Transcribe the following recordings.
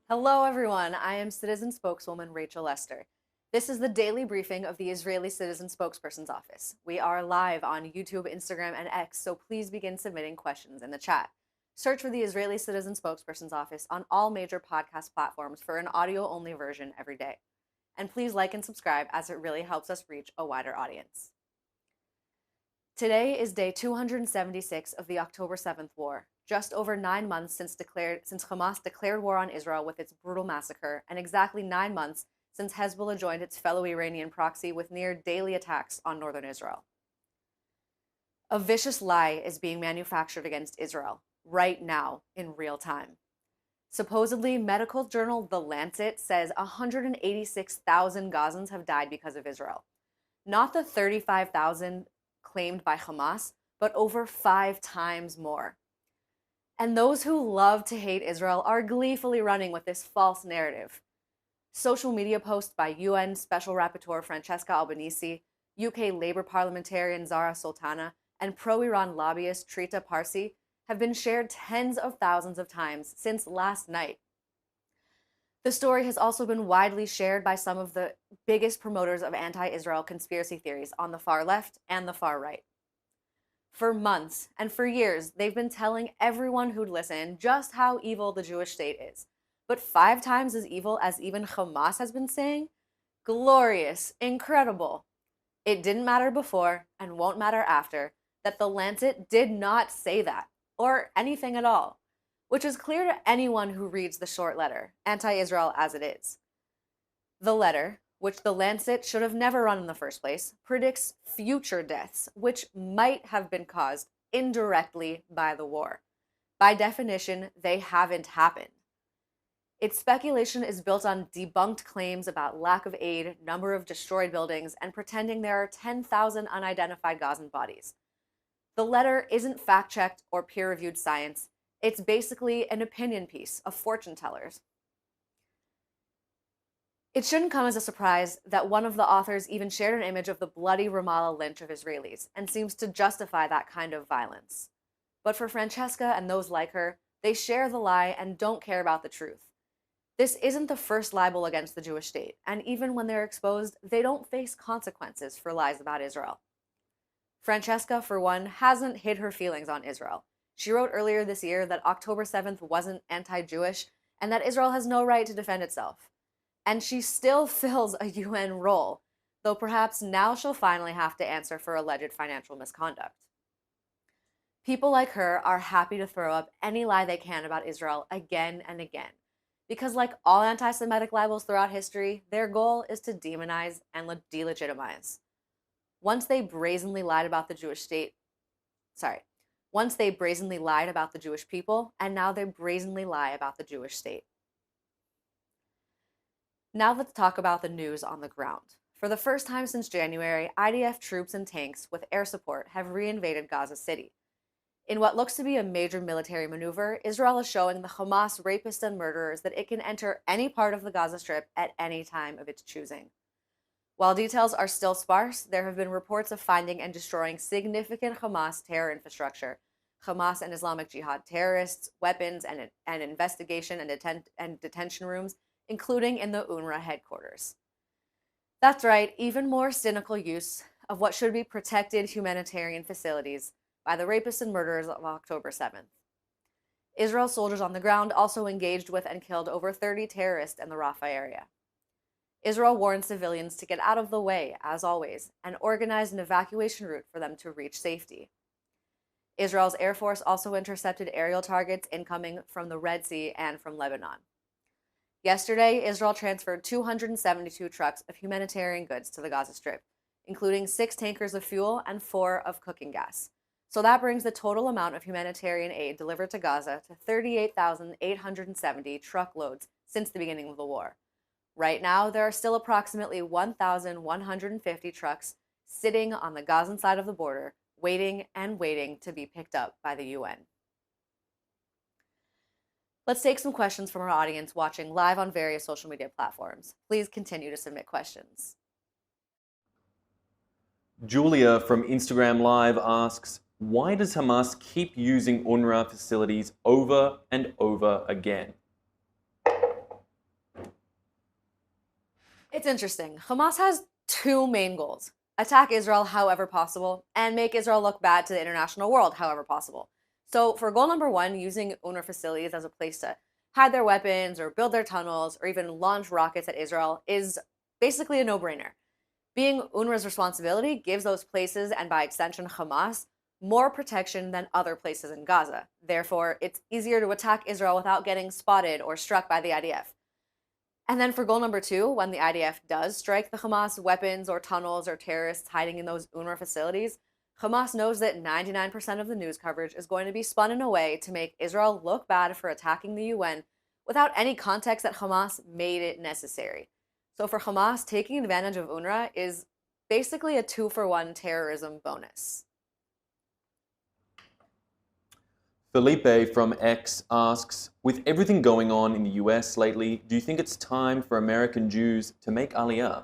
Hello, everyone. I am Citizen Spokeswoman Rachel Lester. This is the daily briefing of the Israeli Citizen Spokespersons Office. We are live on YouTube, Instagram, and X, so please begin submitting questions in the chat. Search for the Israeli Citizen Spokespersons Office on all major podcast platforms for an audio-only version every day. And please like and subscribe, as it really helps us reach a wider audience. Today is day 276 of the October 7th war, just over 9 months since Hamas declared war on Israel with its brutal massacre, and exactly 9 months since Hezbollah joined its fellow Iranian proxy with near daily attacks on northern Israel. A vicious lie is being manufactured against Israel right now in real time. Supposedly, medical journal The Lancet says 186,000 Gazans have died because of Israel. Not the 35,000 claimed by Hamas, but over 5 times more. And those who love to hate Israel are gleefully running with this false narrative. Social media posts by UN Special Rapporteur Francesca Albanese, UK Labour parliamentarian Zara Sultana, and pro-Iran lobbyist Trita Parsi have been shared tens of thousands of times since last night. The story has also been widely shared by some of the biggest promoters of anti-Israel conspiracy theories on the far left and the far right. For months and for years, they've been telling everyone who'd listen just how evil the Jewish state is. But 5 times as evil as even Hamas has been saying? Glorious, incredible. It didn't matter before and won't matter after that The Lancet did not say that, or anything at all, which is clear to anyone who reads the short letter, anti-Israel as it is. The letter, which The Lancet should have never run in the first place, predicts future deaths, which might have been caused indirectly by the war. By definition, they haven't happened. Its speculation is built on debunked claims about lack of aid, number of destroyed buildings, and pretending there are 10,000 unidentified Gazan bodies. The letter isn't fact-checked or peer-reviewed science. It's basically an opinion piece of fortune tellers. It shouldn't come as a surprise that one of the authors even shared an image of the bloody Ramallah lynch of Israelis and seems to justify that kind of violence. But for Francesca and those like her, they share the lie and don't care about the truth. This isn't the first libel against the Jewish state, and even when they're exposed, they don't face consequences for lies about Israel. Francesca, for one, hasn't hid her feelings on Israel. She wrote earlier this year that October 7th wasn't anti-Jewish and that Israel has no right to defend itself. And she still fills a UN role, though perhaps now she'll finally have to answer for alleged financial misconduct. People like her are happy to throw up any lie they can about Israel again and again, because like all anti-Semitic libels throughout history, their goal is to demonize and delegitimize. Once they brazenly lied about the Jewish people, and now they brazenly lie about the Jewish state. Now let's talk about the news on the ground. For the first time since January, IDF troops and tanks with air support have reinvaded Gaza City. In what looks to be a major military maneuver, Israel is showing the Hamas rapists and murderers that it can enter any part of the Gaza Strip at any time of its choosing. While details are still sparse, there have been reports of finding and destroying significant Hamas terror infrastructure, Hamas and Islamic Jihad terrorists, weapons, and investigation and detention rooms, including in the UNRWA headquarters. That's right, even more cynical use of what should be protected humanitarian facilities by the rapists and murderers of October 7th. Israel soldiers on the ground also engaged with and killed over 30 terrorists in the Rafah area. Israel warned civilians to get out of the way, as always, and organized an evacuation route for them to reach safety. Israel's Air Force also intercepted aerial targets incoming from the Red Sea and from Lebanon. Yesterday, Israel transferred 272 trucks of humanitarian goods to the Gaza Strip, including 6 tankers of fuel and 4 of cooking gas. So that brings the total amount of humanitarian aid delivered to Gaza to 38,870 truckloads since the beginning of the war. Right now, there are still approximately 1,150 trucks sitting on the Gazan side of the border, waiting and waiting to be picked up by the UN. Let's take some questions from our audience watching live on various social media platforms. Please continue to submit questions. Julia from Instagram Live asks, why does Hamas keep using UNRWA facilities over and over again? It's interesting. Hamas has two main goals: attack Israel however possible and make Israel look bad to the international world however possible. So, for goal number one, using UNRWA facilities as a place to hide their weapons or build their tunnels or even launch rockets at Israel is basically a no brainer. Being UNRWA's responsibility gives those places, and by extension Hamas, more protection than other places in Gaza. Therefore, it's easier to attack Israel without getting spotted or struck by the IDF. And then for goal number two, when the IDF does strike the Hamas weapons or tunnels or terrorists hiding in those UNRWA facilities, Hamas knows that 99% of the news coverage is going to be spun in a way to make Israel look bad for attacking the UN without any context that Hamas made it necessary. So for Hamas, taking advantage of UNRWA is basically a 2-for-1 terrorism bonus. Felipe from X asks, with everything going on in the US lately, do you think it's time for American Jews to make Aliyah?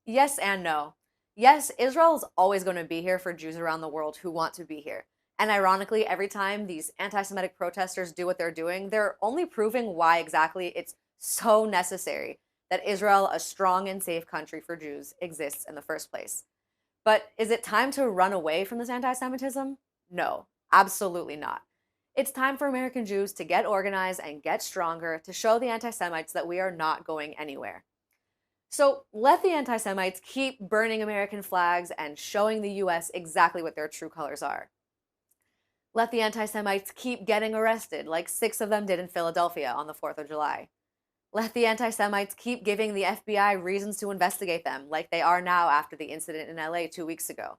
Yes and no. Yes, Israel is always going to be here for Jews around the world who want to be here. And ironically, every time these anti Semitic protesters do what they're doing, they're only proving why exactly it's so necessary that Israel, a strong and safe country for Jews, exists in the first place. But is it time to run away from this anti Semitism? No, absolutely not. It's time for American Jews to get organized and get stronger to show the anti Semites that we are not going anywhere. So let the anti Semites keep burning American flags and showing the US exactly what their true colors are. Let the anti Semites keep getting arrested, like 6 of them did in Philadelphia on the 4th of July. Let the anti Semites keep giving the FBI reasons to investigate them, like they are now after the incident in LA 2 weeks ago.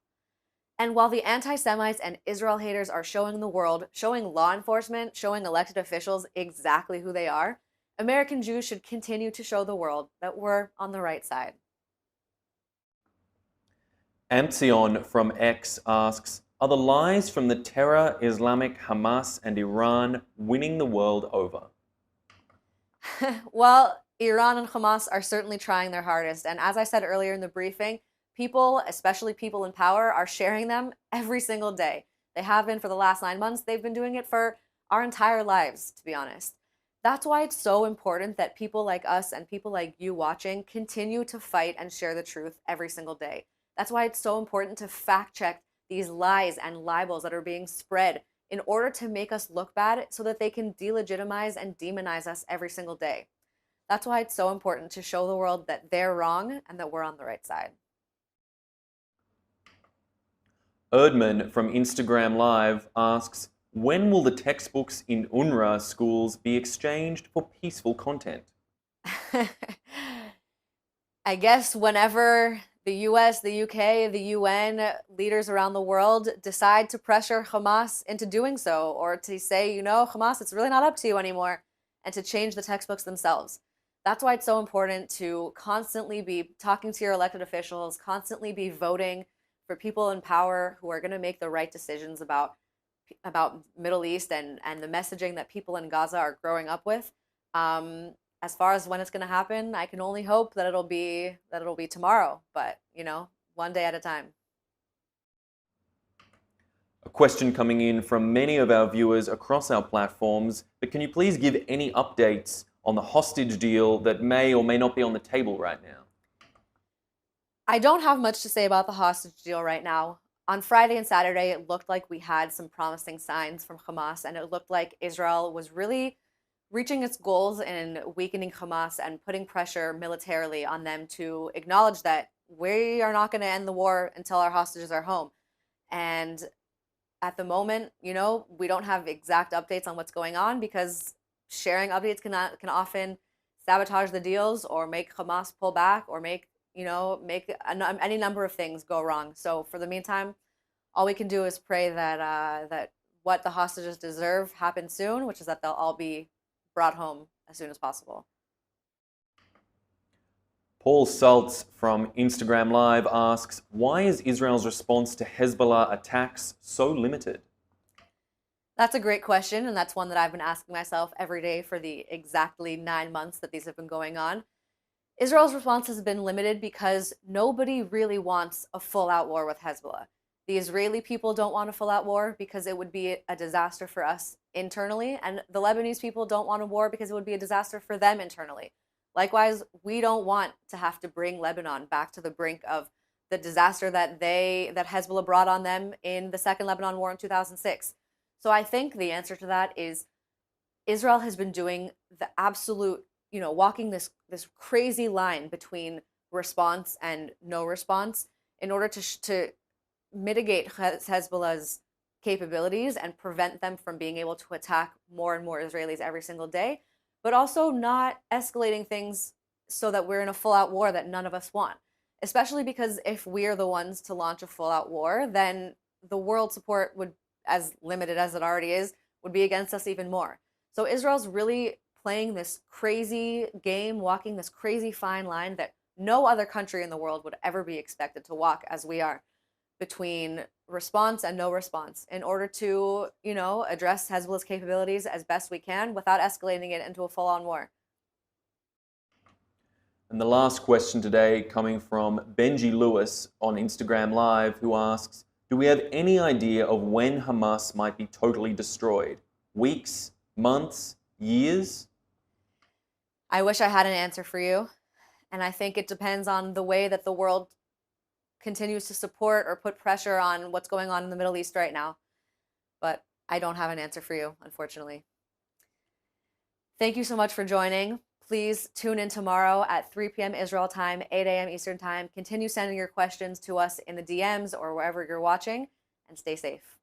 And while the anti Semites and Israel haters are showing the world, showing law enforcement, showing elected officials exactly who they are, American Jews should continue to show the world that we're on the right side. Ampsion from X asks, are the lies from the terror, Islamic, Hamas, and Iran winning the world over? Well, Iran and Hamas are certainly trying their hardest. And as I said earlier in the briefing, people, especially people in power, are sharing them every single day. They have been for the last 9 months. They've been doing it for our entire lives, to be honest. That's why it's so important that people like us and people like you watching continue to fight and share the truth every single day. That's why it's so important to fact check these lies and libels that are being spread in order to make us look bad so that they can delegitimize and demonize us every single day. That's why it's so important to show the world that they're wrong and that we're on the right side. Erdman from Instagram Live asks, when will the textbooks in UNRWA schools be exchanged for peaceful content? I guess whenever the US, the UK, the UN, leaders around the world decide to pressure Hamas into doing so, or to say, Hamas, it's really not up to you anymore, and to change the textbooks themselves. That's why it's so important to constantly be talking to your elected officials, constantly be voting for people in power who are going to make the right decisions about Middle East and the messaging that people in Gaza are growing up with. As far as when it's going to happen, I can only hope that it'll be tomorrow, but one day at a time. A question coming in from many of our viewers across our platforms, but can you please give any updates on the hostage deal that may or may not be on the table right now? I don't have much to say about the hostage deal right now. On Friday and Saturday, it looked like we had some promising signs from Hamas, and it looked like Israel was really reaching its goals in weakening Hamas and putting pressure militarily on them to acknowledge that we are not going to end the war until our hostages are home. And at the moment, we don't have exact updates on what's going on because sharing updates can often sabotage the deals or make Hamas pull back or make any number of things go wrong. So for the meantime, all we can do is pray that what the hostages deserve happens soon, which is that they'll all be brought home as soon as possible. Paul Saltz from Instagram Live asks, why is Israel's response to Hezbollah attacks so limited? That's a great question, and that's one that I've been asking myself every day for the exactly 9 months that these have been going on. Israel's response has been limited because nobody really wants a full-out war with Hezbollah. The Israeli people don't want a full-out war because it would be a disaster for us internally, and the Lebanese people don't want a war because it would be a disaster for them internally. Likewise, we don't want to have to bring Lebanon back to the brink of the disaster that Hezbollah brought on them in the Second Lebanon War in 2006. So I think the answer to that is Israel has been doing the absolute, walking this crazy line between response and no response in order to mitigate Hezbollah's capabilities and prevent them from being able to attack more and more Israelis every single day, but also not escalating things so that we're in a full-out war that none of us want. Especially because if we're the ones to launch a full-out war, then the world support would, as limited as it already is, would be against us even more. So Israel's really playing this crazy game, walking this crazy fine line that no other country in the world would ever be expected to walk as we are, between response and no response, in order to, address Hezbollah's capabilities as best we can without escalating it into a full-on war. And the last question today coming from Benji Lewis on Instagram Live, who asks, do we have any idea of when Hamas might be totally destroyed? Weeks, months, years? I wish I had an answer for you. And I think it depends on the way that the world continues to support or put pressure on what's going on in the Middle East right now. But I don't have an answer for you, unfortunately. Thank you so much for joining. Please tune in tomorrow at 3 p.m. Israel time, 8 a.m. Eastern time. Continue sending your questions to us in the DMs or wherever you're watching, and stay safe.